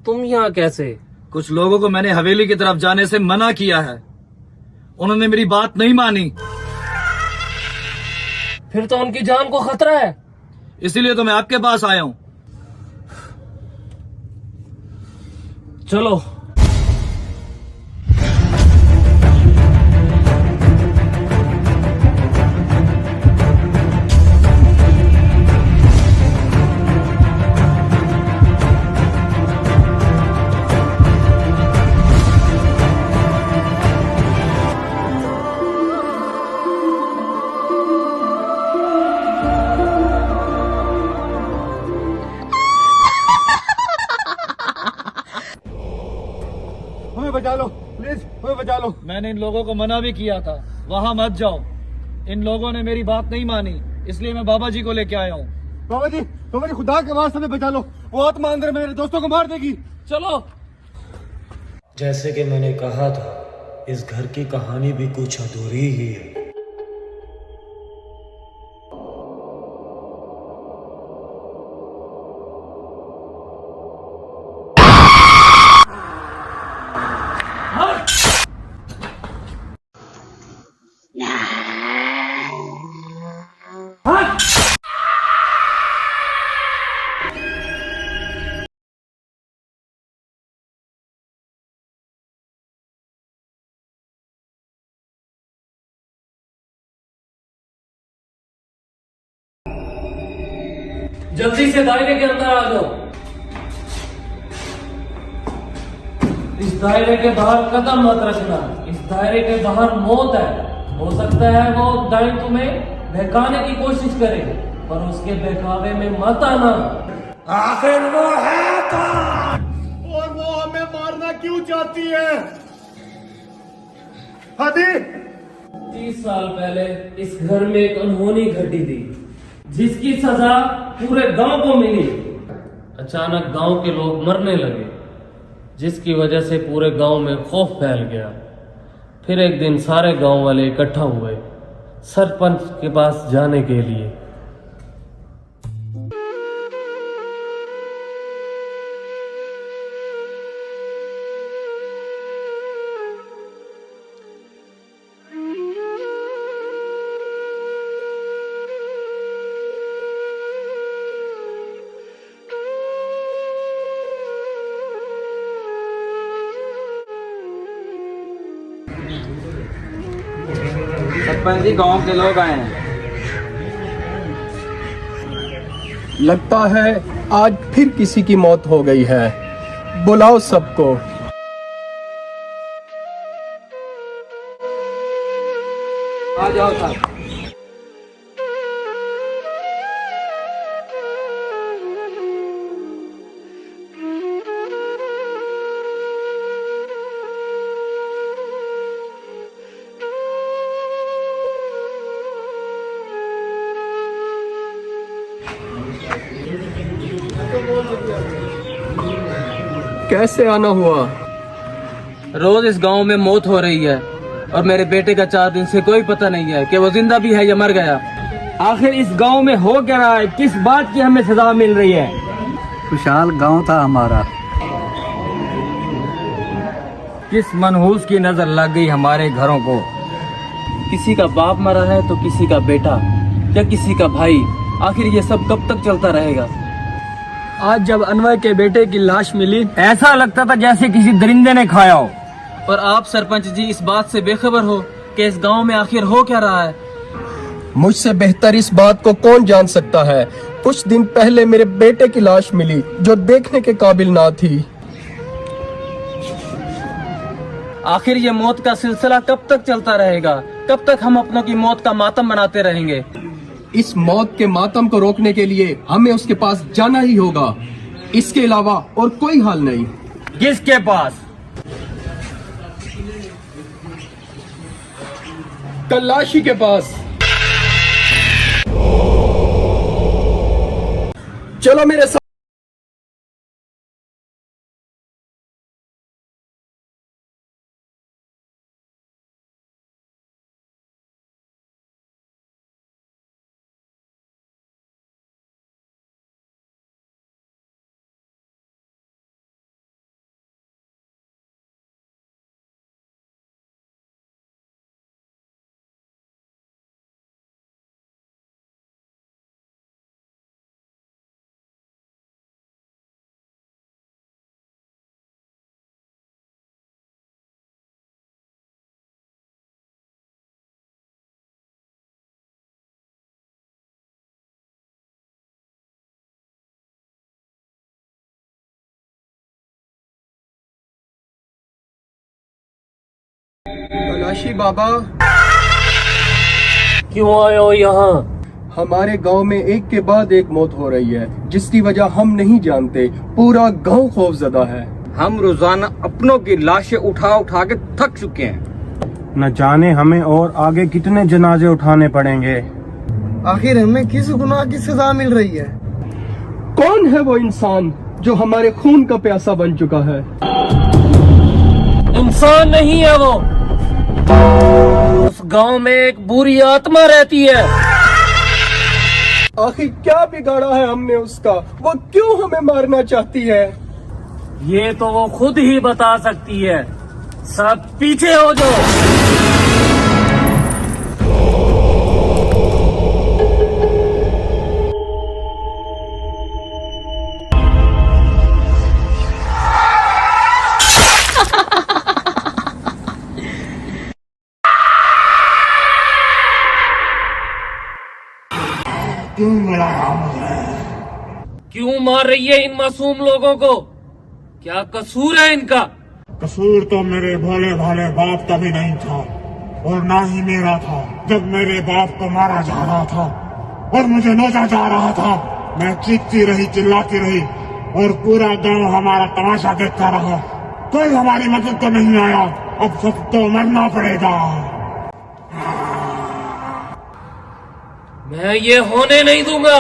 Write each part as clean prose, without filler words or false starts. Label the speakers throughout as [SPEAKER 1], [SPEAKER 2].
[SPEAKER 1] तुम यहाँ कैसे?
[SPEAKER 2] कुछ लोगों को मैंने हवेली की तरफ जाने से मना किया है, उन्होंने मेरी बात नहीं मानी।
[SPEAKER 1] फिर तो उनकी जान को खतरा है।
[SPEAKER 2] इसीलिए तो मैं आपके पास आया हूँ।
[SPEAKER 1] चलो।
[SPEAKER 3] हमें बचा लो प्लीज, हमें बचा लो।
[SPEAKER 2] मैंने इन लोगों को मना भी किया था, वहां मत जाओ। इन लोगों ने मेरी बात नहीं मानी, इसलिए मैं बाबा जी को लेके आया हूँ।
[SPEAKER 3] बाबा जी खुदा के वास्ते हमें बचा लो, वो आत्मा अंदर मेरे दोस्तों को मार देगी।
[SPEAKER 1] चलो।
[SPEAKER 4] जैसे कि मैंने कहा था, इस घर की कहानी भी कुछ अधूरी ही है।
[SPEAKER 1] जल्दी से दायरे के अंदर आ जाओ। इस दायरे के बाहर कदम मत रखना, इस दायरे के बाहर मौत है। हो सकता है वो दाई तुम्हें बहकाने की कोशिश करे, पर उसके बहकावे में मत आना।
[SPEAKER 3] आखिर वो है कौन और वो हमें मारना क्यों चाहती है? हादी
[SPEAKER 1] 30 साल पहले इस घर में एक अनहोनी घटी थी, जिसकी सजा पूरे गांव को मिली। अचानक गांव के लोग मरने लगे, जिसकी वजह से पूरे गांव में खौफ फैल गया। फिर एक दिन सारे गांव वाले इकट्ठा हुए सरपंच के पास जाने के लिए।
[SPEAKER 5] सरपंच जी, गांव के लोग आए हैं।
[SPEAKER 6] लगता है आज फिर किसी की मौत हो गई है। बुलाओ सबको।
[SPEAKER 5] आ जाओ साहब।
[SPEAKER 6] कैसे आना हुआ?
[SPEAKER 5] रोज इस गांव में मौत हो रही है और मेरे बेटे का 4 दिन से कोई पता नहीं है कि वो जिंदा भी है या मर गया। आखिर इस गांव में हो क्या रहा है? किस बात की हमें सजा मिल रही है?
[SPEAKER 7] खुशहाल गांव था हमारा।
[SPEAKER 5] किस मनहूस की नजर लग गई हमारे घरों को? किसी का बाप मरा है तो किसी का बेटा या किसी का भाई। आखिर ये सब कब तक चलता रहेगा?
[SPEAKER 6] आज जब अनवर के बेटे की लाश मिली,
[SPEAKER 5] ऐसा लगता था जैसे किसी दरिंदे ने खाया हो। और आप सरपंच जी इस बात से बेखबर हो कि इस गांव में आखिर हो क्या रहा है?
[SPEAKER 6] मुझसे बेहतर इस बात को कौन जान सकता है। कुछ दिन पहले मेरे बेटे की लाश मिली जो देखने के काबिल ना थी।
[SPEAKER 5] आखिर ये मौत का सिलसिला कब तक चलता रहेगा? कब तक हम अपनों की मौत का मातम मनाते रहेंगे?
[SPEAKER 6] इस मौत के मातम को रोकने के लिए हमें उसके पास जाना ही होगा। इसके अलावा और कोई हल नहीं।
[SPEAKER 5] किसके पास?
[SPEAKER 6] तलाशी के पास। चलो मेरे साथ। तलाशी बाबा,
[SPEAKER 1] क्यों आए हो यहाँ?
[SPEAKER 6] हमारे गांव में एक के बाद एक मौत हो रही है, जिसकी वजह हम नहीं जानते। पूरा गांव खौफजदा है।
[SPEAKER 7] हम रोजाना अपनों की लाशें उठा उठा के थक चुके हैं।
[SPEAKER 8] न जाने हमें और आगे कितने जनाजे उठाने पड़ेंगे।
[SPEAKER 3] आखिर हमें किस गुनाह की सजा मिल रही है?
[SPEAKER 6] कौन है वो इंसान जो हमारे खून का प्यासा बन चुका है?
[SPEAKER 1] इंसान नहीं है वो, उस गांव में एक बुरी आत्मा रहती है।
[SPEAKER 6] आखिर क्या बिगाड़ा है हमने उसका? वो क्यों हमें मारना चाहती है?
[SPEAKER 1] ये तो वो खुद ही बता सकती है। सब पीछे हो जाओ। क्यों मार रही है इन मासूम लोगों को? क्या कसूर है इनका?
[SPEAKER 9] कसूर तो मेरे भोले भाले बाप का भी नहीं था और ना ही मेरा था। जब मेरे बाप को मारा जा रहा था और मुझे नोचा जा रहा था, मैं चीखती रही, चिल्लाती रही और पूरा गांव हमारा तमाशा देखता रहा। कोई हमारी मदद तो नहीं आया। अब सबको मरना पड़ेगा।
[SPEAKER 1] मैं ये होने नहीं दूंगा।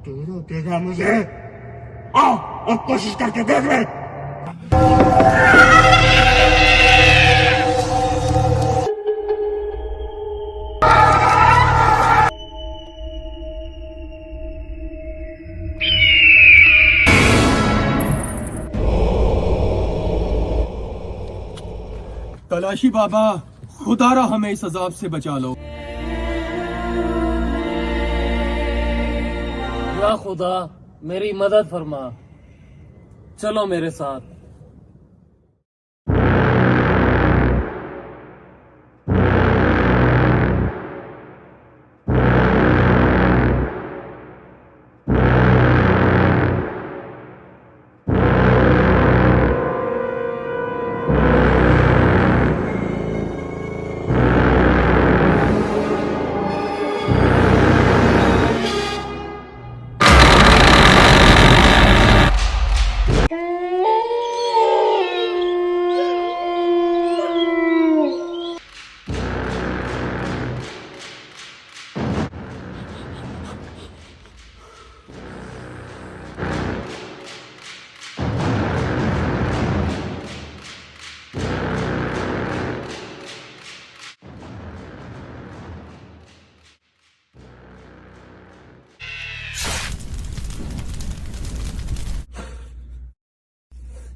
[SPEAKER 9] तू रोकेगा मुझे? आओ और कोशिश करके देख ले।
[SPEAKER 6] तलाशी बाबा, खुदारा हमें इस अजाब से बचा लो।
[SPEAKER 1] या खुदा, मेरी मदद फरमा। चलो मेरे साथ।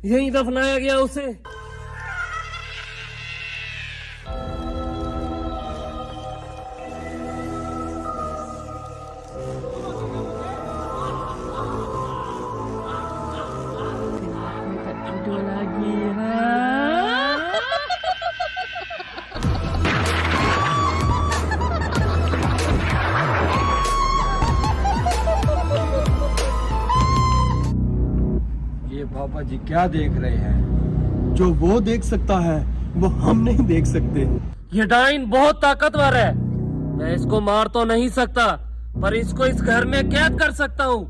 [SPEAKER 1] यहीं दफनाया गया उसे।
[SPEAKER 2] ये बाबा जी क्या देख रहे हैं?
[SPEAKER 6] जो वो देख सकता है वो हम नहीं देख सकते।
[SPEAKER 1] ये डाइन बहुत ताकतवर है। मैं इसको मार तो नहीं सकता, पर इसको इस घर में कैद कर सकता हूँ।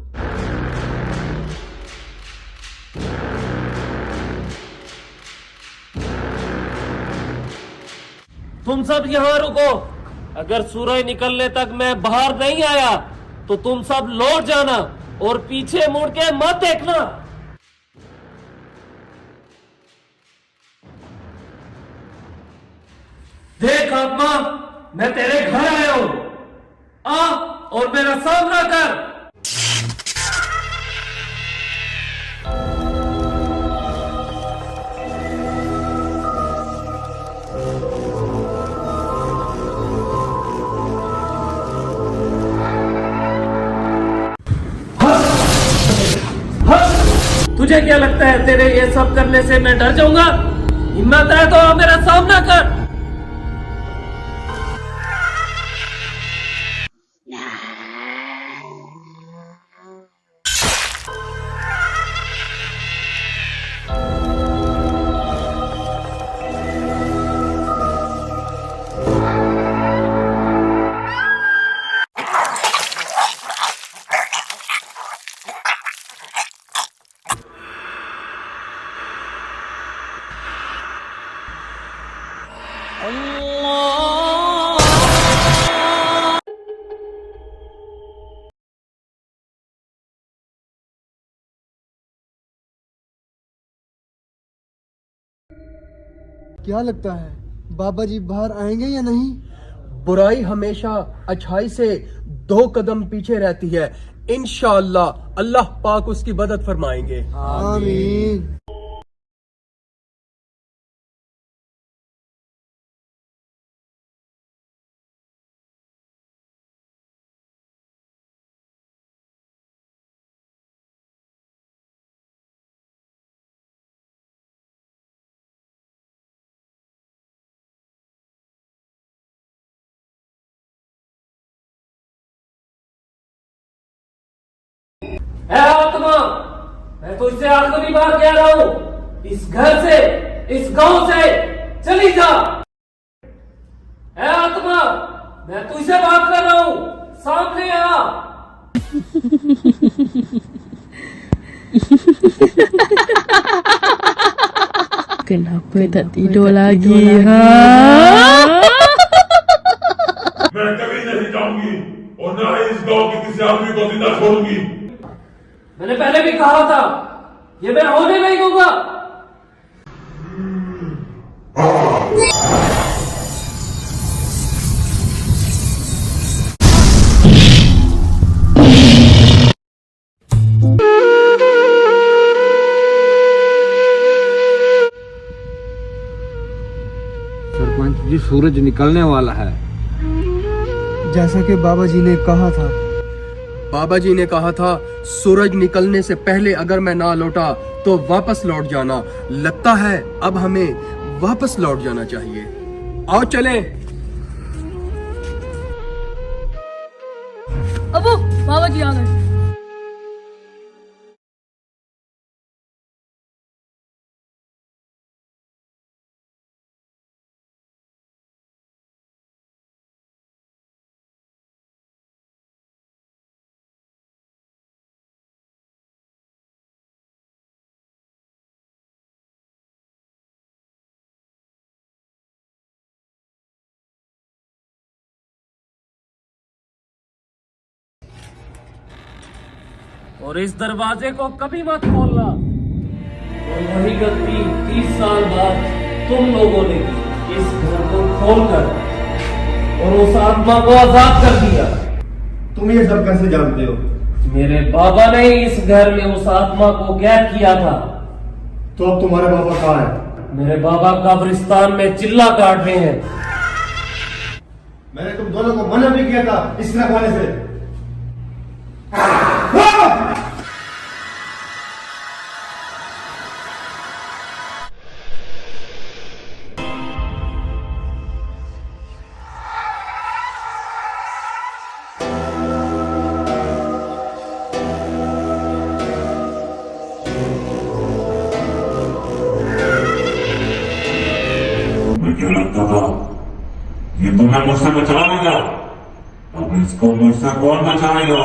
[SPEAKER 1] तुम सब यहाँ रुको। अगर सूरज निकलने तक मैं बाहर नहीं आया तो तुम सब लौट जाना और पीछे मुड़ के मत देखना। देख आत्मा, मैं तेरे घर आया हूं। आ और मेरा सामना कर। तुझे क्या लगता है तेरे ये सब करने से मैं डर जाऊंगा? हिम्मत है तो मेरा सामना कर।
[SPEAKER 10] क्या लगता है बाबा जी बाहर आएंगे या नहीं?
[SPEAKER 6] बुराई हमेशा अच्छाई से 2 कदम पीछे रहती है। इंशाअल्लाह अल्लाह पाक उसकी मदद फरमाएंगे।
[SPEAKER 10] आमीन।
[SPEAKER 1] है आत्मा, मैं तो इससे आखिरी बार कह रहा हूं, इस घर से, इस गांव से चली जा। है आत्मा, मैं तुझसे बात कर रहा हूं, सामने आ।
[SPEAKER 11] Kenapa tak tidur lagi, ha?
[SPEAKER 9] मैं कभी नहीं जाऊंगी और ना ही इस गांव के किसी आदमी को जिंदा छोड़ूंगी।
[SPEAKER 1] मैंने पहले भी कहा था, ये मैं होने नहीं दूंगा।
[SPEAKER 7] सरपंच जी, सूरज निकलने वाला है।
[SPEAKER 10] जैसा कि बाबा जी ने कहा था।
[SPEAKER 6] बाबा जी ने कहा था सूरज निकलने से पहले अगर मैं ना लौटा तो वापस लौट जाना। लगता है अब हमें वापस लौट जाना चाहिए। आओ चलें।
[SPEAKER 11] अबू, बाबा जी आ गए।
[SPEAKER 1] और इस दरवाजे को कभी मत खोलना। और वही गलती 30 साल बाद तुम लोगों ने की, इस घर को खोलकर और उस आत्मा को आजाद कर दिया।
[SPEAKER 3] तुम ये सब कैसे जानते हो?
[SPEAKER 1] मेरे बाबा ने इस घर में उस आत्मा को कैद किया था।
[SPEAKER 3] तो अब तुम्हारे बाबा कहाँ है?
[SPEAKER 1] मेरे बाबा कब्रिस्तान में चिल्ला काट रहे हैं।
[SPEAKER 3] मैंने तुम दोनों को मना भी किया था इस रखवाले से।
[SPEAKER 9] मुझे लगता था ये तुम्हें मुझसे बचा लेगा, अब इसको मुझसे कौन बचाएगा?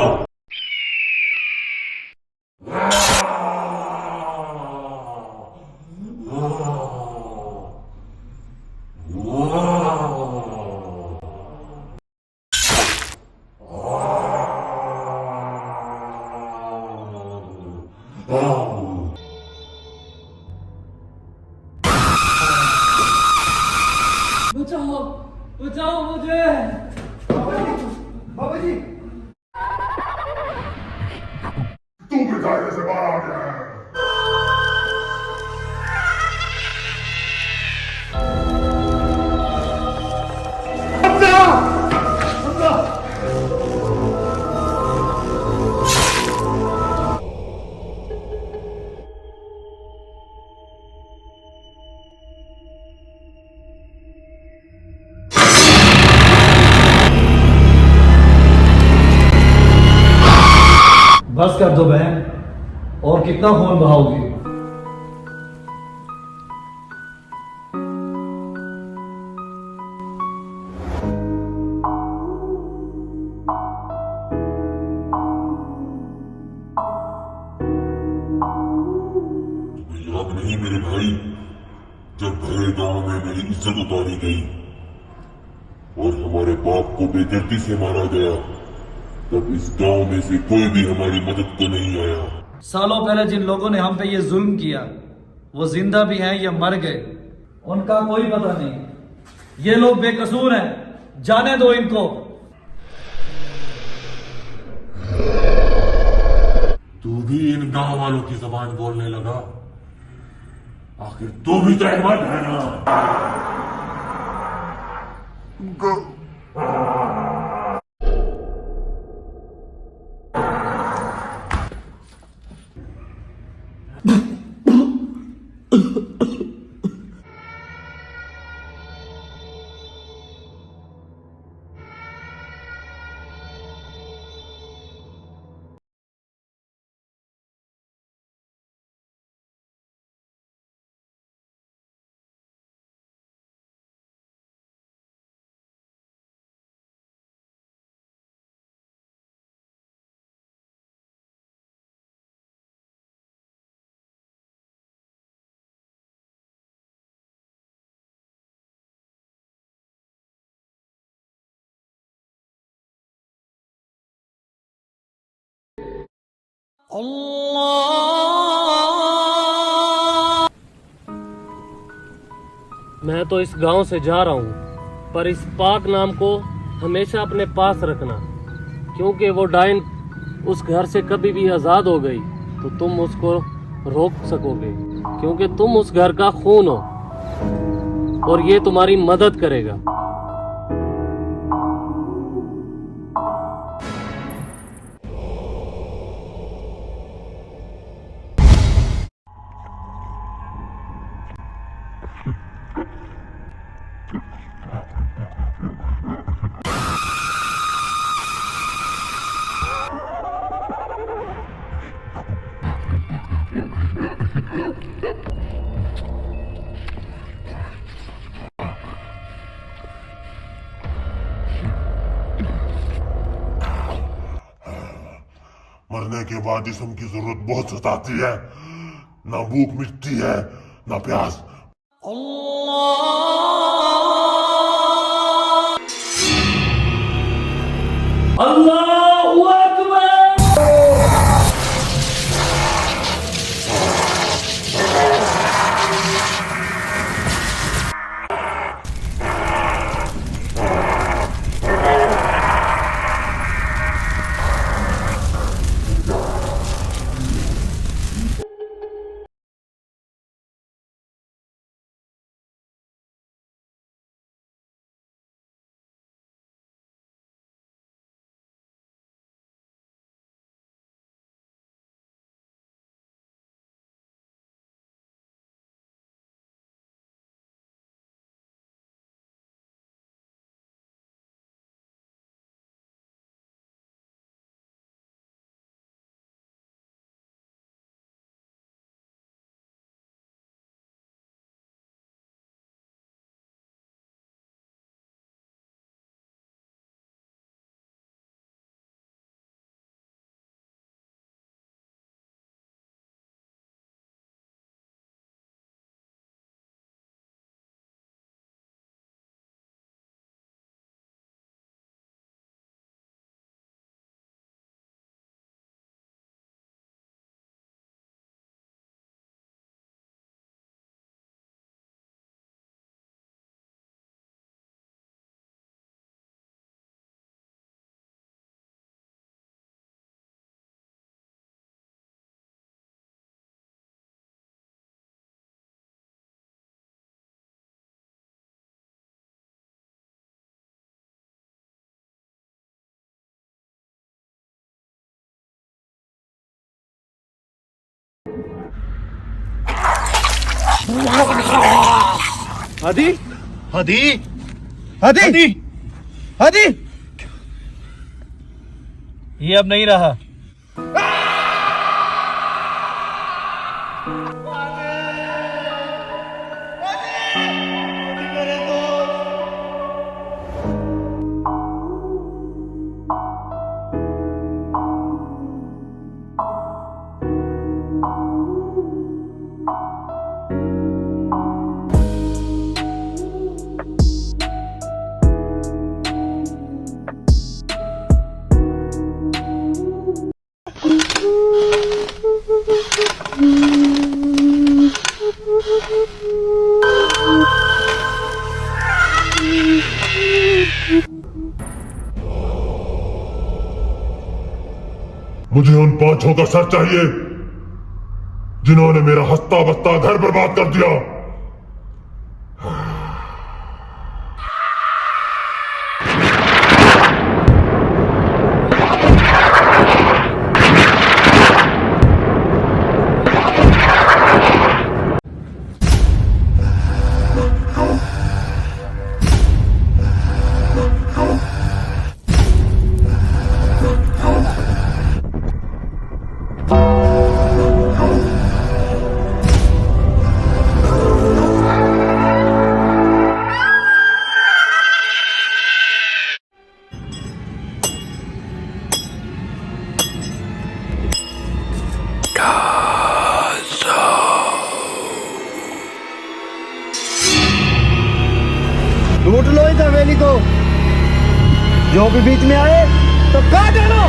[SPEAKER 1] बचाओ, बचाओ मुझे।
[SPEAKER 3] बाबा जी
[SPEAKER 9] तू भी दायरे से बाहर आ गया है।
[SPEAKER 2] बस कर दो बहन, और कितना खून बहाओगी?
[SPEAKER 9] याद नहीं मेरे भाई, जब भरे गांव में मेरी इज्जत उतारी गई और हमारे बाप को बेदर्दी से मारा गया, तब इस गांव में से कोई भी हमारी मदद को नहीं आया।
[SPEAKER 2] सालों पहले जिन लोगों ने हम पे ये जुल्म किया वो जिंदा भी हैं या मर गए, उनका कोई पता नहीं। ये लोग बेकसूर हैं, जाने दो इनको।
[SPEAKER 9] तू भी इन गांव वालों की जबान बोलने लगा? आखिर तू भी तो अहमद है ना?
[SPEAKER 1] मैं तो इस गांव से जा रहा हूँ, पर इस पाक नाम को हमेशा अपने पास रखना, क्योंकि वो डायन उस घर से कभी भी आज़ाद हो गई तो तुम उसको रोक सकोगे, क्योंकि तुम उस घर का खून हो और ये तुम्हारी मदद करेगा।
[SPEAKER 9] मरने के बाद जिस्म की जरूरत बहुत सताती है, ना भूख मिटती है ना प्यास।
[SPEAKER 1] अल्लाहू अकबर।
[SPEAKER 3] हदी हदी हदी हदी,
[SPEAKER 2] ये अब नहीं रहा।
[SPEAKER 9] मुझे उन 5 का सर चाहिए जिन्होंने मेरा हंसता बसता घर बर्बाद कर दिया।
[SPEAKER 10] लूट लो इस हवेली को, जो भी बीच में आए तो काट डालो।